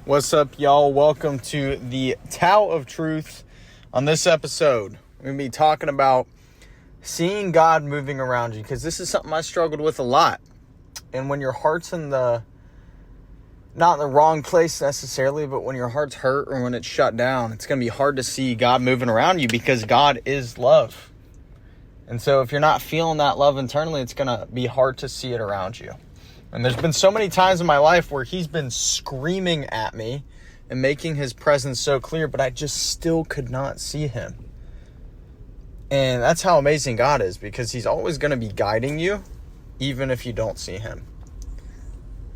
What's up, y'all? Welcome to the Tao of Truth. On this episode, we're going to be talking about seeing God moving around you, because this is something I struggled with a lot. And when your heart's in not in the wrong place necessarily, but when your heart's hurt or when it's shut down, it's going to be hard to see God moving around you, because God is love. And so if you're not feeling that love internally, it's going to be hard to see it around you. And there's been so many times in my life where he's been screaming at me and making his presence so clear, but I just still could not see him. And that's how amazing God is, because he's always going to be guiding you, even if you don't see him.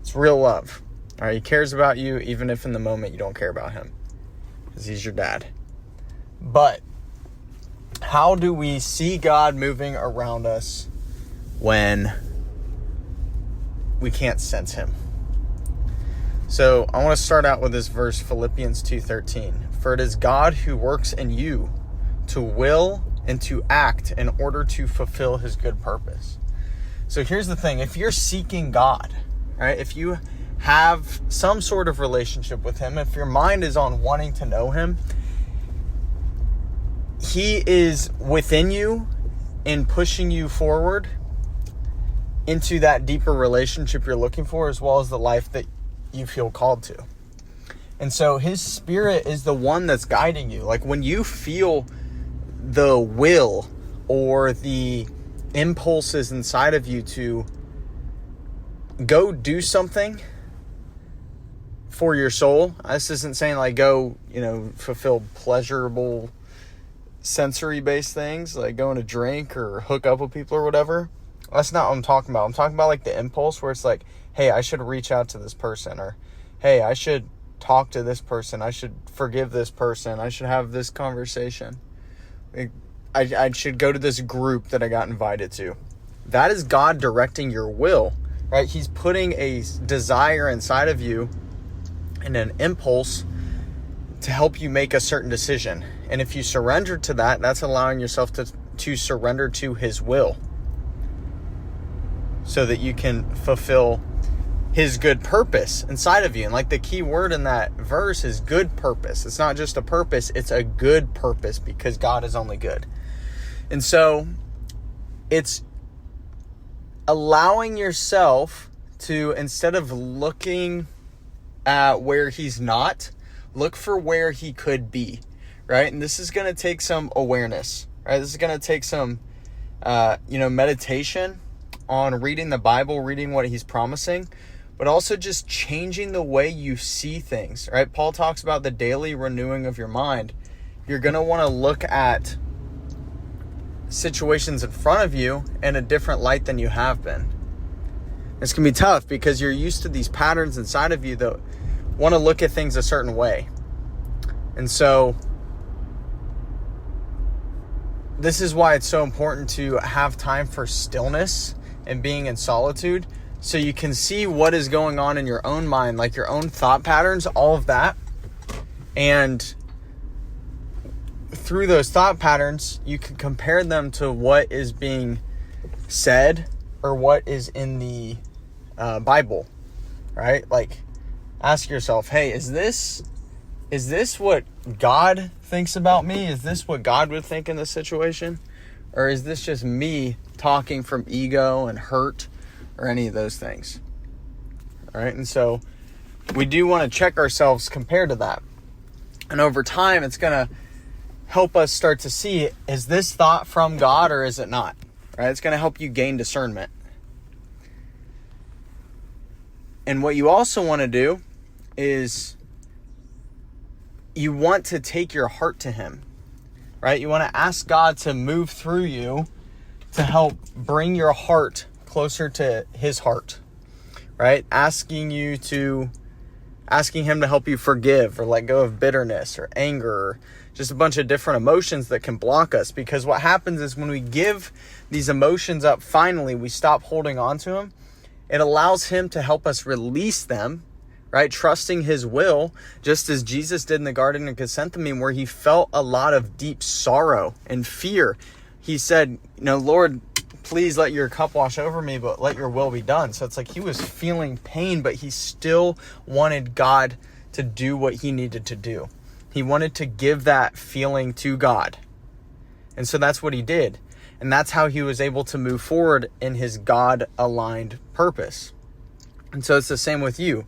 It's real love. All right, he cares about you, even if in the moment you don't care about him, because he's your dad. But how do we see God moving around us when we can't sense him? So I want to start out with this verse, Philippians 2:13. For it is God who works in you to will and to act in order to fulfill his good purpose. So here's the thing. If you're seeking God, right? If you have some sort of relationship with him, if your mind is on wanting to know him, he is within you and pushing you forward into that deeper relationship you're looking for, as well as the life that you feel called to. And so his spirit is the one that's guiding you. Like when you feel the will or the impulses inside of you to go do something for your soul. This isn't saying like go, fulfill pleasurable sensory-based things, like going to drink or hook up with people or whatever. That's not what I'm talking about. I'm talking about like the impulse where it's like, hey, I should reach out to this person, or hey, I should talk to this person. I should forgive this person. I should have this conversation. I should go to this group that I got invited to. That is God directing your will, right? He's putting a desire inside of you and an impulse to help you make a certain decision. And if you surrender to that, that's allowing yourself to surrender to his will, so that you can fulfill his good purpose inside of you. And like the key word in that verse is good purpose. It's not just a purpose, it's a good purpose, because God is only good. And so it's allowing yourself to, instead of looking at where he's not, look for where he could be, right? And this is going to take some awareness, right? This is going to take some, meditation on reading the Bible, reading what he's promising, but also just changing the way you see things, right? Paul talks about the daily renewing of your mind. You're going to want to look at situations in front of you in a different light than you have been. It's going to be tough because you're used to these patterns inside of you that want to look at things a certain way. And so this is why it's so important to have time for stillness and being in solitude, so you can see what is going on in your own mind, like your own thought patterns, all of that. And through those thought patterns, you can compare them to what is being said or what is in the Bible, right? Like ask yourself, hey, is this what God thinks about me? Is this what God would think in this situation? Or is this just me talking from ego and hurt or any of those things? All right. And so we do want to check ourselves compared to that. And over time, it's going to help us start to see, is this thought from God or is it not? Right? It's going to help you gain discernment. And what you also want to do is you want to take your heart to him. Right? You want to ask God to move through you to help bring your heart closer to his heart. Right? Asking him to help you forgive or let go of bitterness or anger, or just a bunch of different emotions that can block us. Because what happens is when we give these emotions up, finally, we stop holding on to them. It allows him to help us release them, right? Trusting his will, just as Jesus did in the Garden of Gethsemane, where he felt a lot of deep sorrow and fear. He said, Lord, please let your cup wash over me, but let your will be done. So it's like he was feeling pain, but he still wanted God to do what he needed to do. He wanted to give that feeling to God. And so that's what he did. And that's how he was able to move forward in his God-aligned purpose. And so it's the same with you.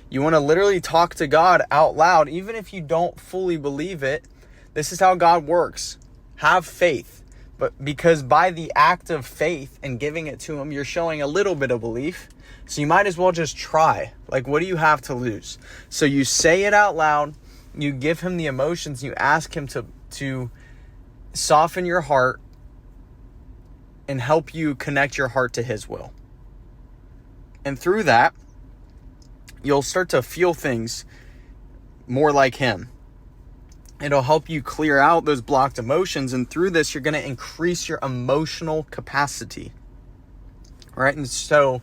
You want to literally talk to God out loud, even if you don't fully believe it. This is how God works. Have faith. But because by the act of faith and giving it to him, you're showing a little bit of belief. So you might as well just try. Like, what do you have to lose? So you say it out loud. You give him the emotions. You ask him to soften your heart and help you connect your heart to his will. And through that, you'll start to feel things more like him. It'll help you clear out those blocked emotions. And through this, you're going to increase your emotional capacity. Right? And so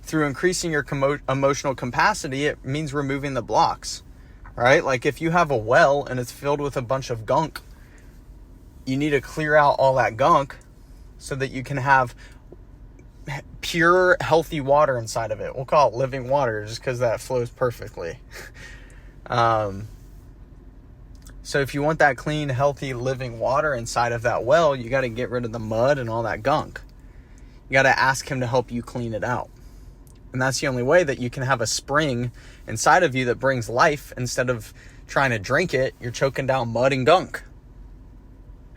through increasing your emotional capacity, it means removing the blocks. Right? Like if you have a well and it's filled with a bunch of gunk, you need to clear out all that gunk so that you can have pure, healthy water inside of it. We'll call it living water just because that flows perfectly. So if you want that clean, healthy, living water inside of that well, you got to get rid of the mud and all that gunk. You got to ask him to help you clean it out. And that's the only way that you can have a spring inside of you that brings life. Instead of trying to drink it, you're choking down mud and gunk.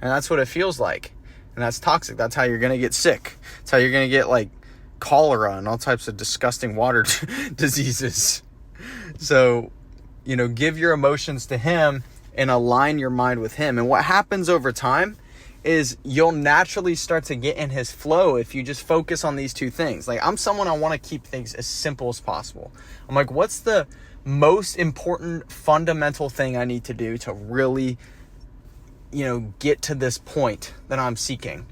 And that's what it feels like. And that's toxic. That's how you're going to get sick. That's how you're going to get like cholera and all types of disgusting water diseases. So, give your emotions to him and align your mind with him. And what happens over time is you'll naturally start to get in his flow if you just focus on these two things. Like, I'm someone, I want to keep things as simple as possible. I'm like, what's the most important fundamental thing I need to do to really get to this point that I'm seeking?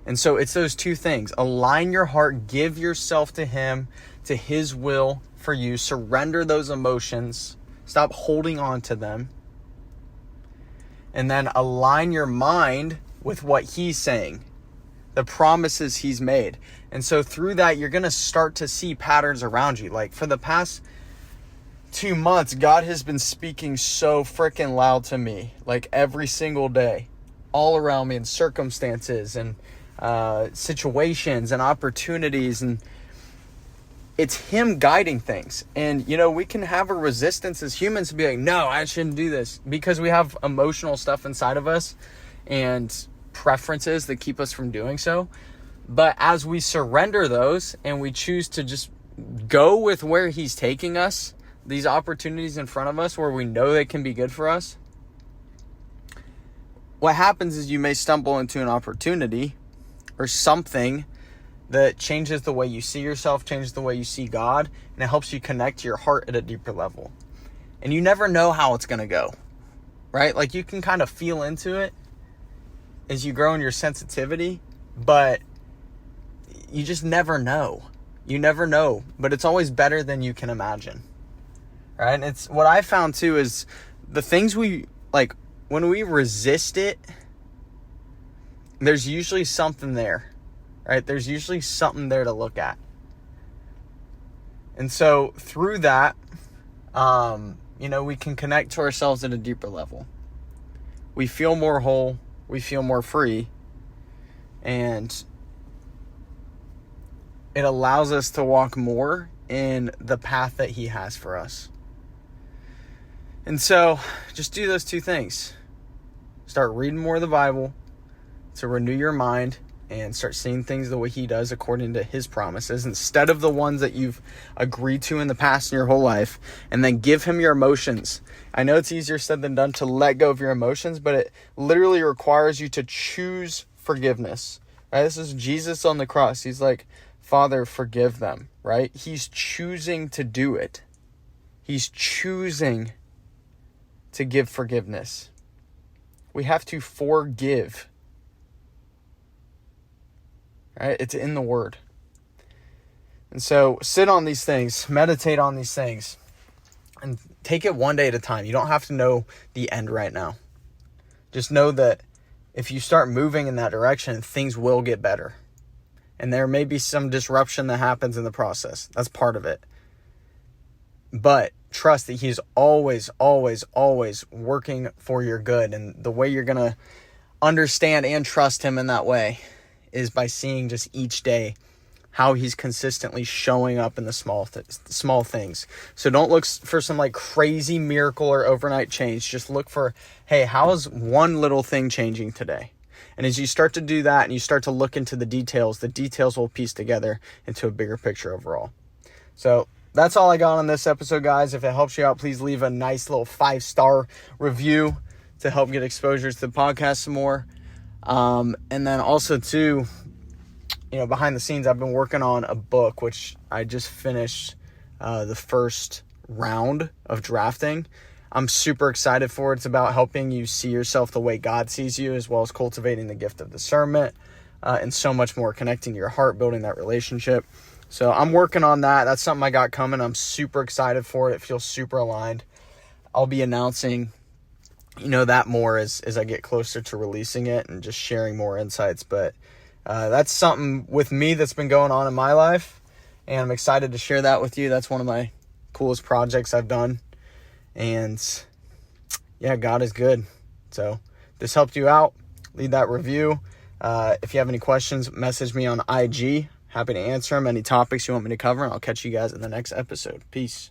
And so it's those two things. Align your heart, give yourself to him, to his will for you. Surrender those emotions. Stop holding on to them. And then align your mind with what he's saying, the promises he's made. And so through that, you're going to start to see patterns around you. Like for the past 2 months, God has been speaking so freaking loud to me, like every single day, all around me in circumstances and situations and opportunities. And it's him guiding things. And, we can have a resistance as humans to be like, no, I shouldn't do this, because we have emotional stuff inside of us and preferences that keep us from doing so. But as we surrender those and we choose to just go with where he's taking us, these opportunities in front of us where we know they can be good for us, what happens is you may stumble into an opportunity or something that changes the way you see yourself, changes the way you see God, and it helps you connect to your heart at a deeper level. And you never know how it's going to go, right? Like, you can kind of feel into it as you grow in your sensitivity, but you just never know. You never know, but it's always better than you can imagine, right? And it's what I found too is the things we like when we resist it, there's usually something there. Right? There's usually something there to look at. And so through that, we can connect to ourselves at a deeper level. We feel more whole. We feel more free. And it allows us to walk more in the path that he has for us. And so just do those two things. Start reading more of the Bible to renew your mind and start seeing things the way he does according to his promises instead of the ones that you've agreed to in the past in your whole life. And then give him your emotions. I know it's easier said than done to let go of your emotions, but it literally requires you to choose forgiveness. Right? This is Jesus on the cross. He's like, Father, forgive them, right? He's choosing to do it. He's choosing to give forgiveness. We have to forgive. Right? It's in the word. And so sit on these things, meditate on these things, and take it one day at a time. You don't have to know the end right now. Just know that if you start moving in that direction, things will get better. And there may be some disruption that happens in the process. That's part of it. But trust that he's always, always, always working for your good. And the way you're going to understand and trust him in that way is by seeing just each day how he's consistently showing up in the small things. So don't look for some like crazy miracle or overnight change. Just look for, hey, how is one little thing changing today? And as you start to do that and you start to look into the details will piece together into a bigger picture overall. So that's all I got on this episode, guys. If it helps you out, please leave a nice little 5-star review to help get exposure to the podcast some more. And then also too, behind the scenes, I've been working on a book, which I just finished the first round of drafting. I'm super excited for it. It's about helping you see yourself the way God sees you, as well as cultivating the gift of discernment and so much more, connecting your heart, building that relationship. So I'm working on that. That's something I got coming. I'm super excited for it. It feels super aligned. I'll be announcing, that more as I get closer to releasing it and just sharing more insights. But that's something with me that's been going on in my life, and I'm excited to share that with you. That's one of my coolest projects I've done. And yeah, God is good. So if this helped you out, leave that review. If you have any questions, message me on IG. Happy to answer them. Any topics you want me to cover, and I'll catch you guys in the next episode. Peace.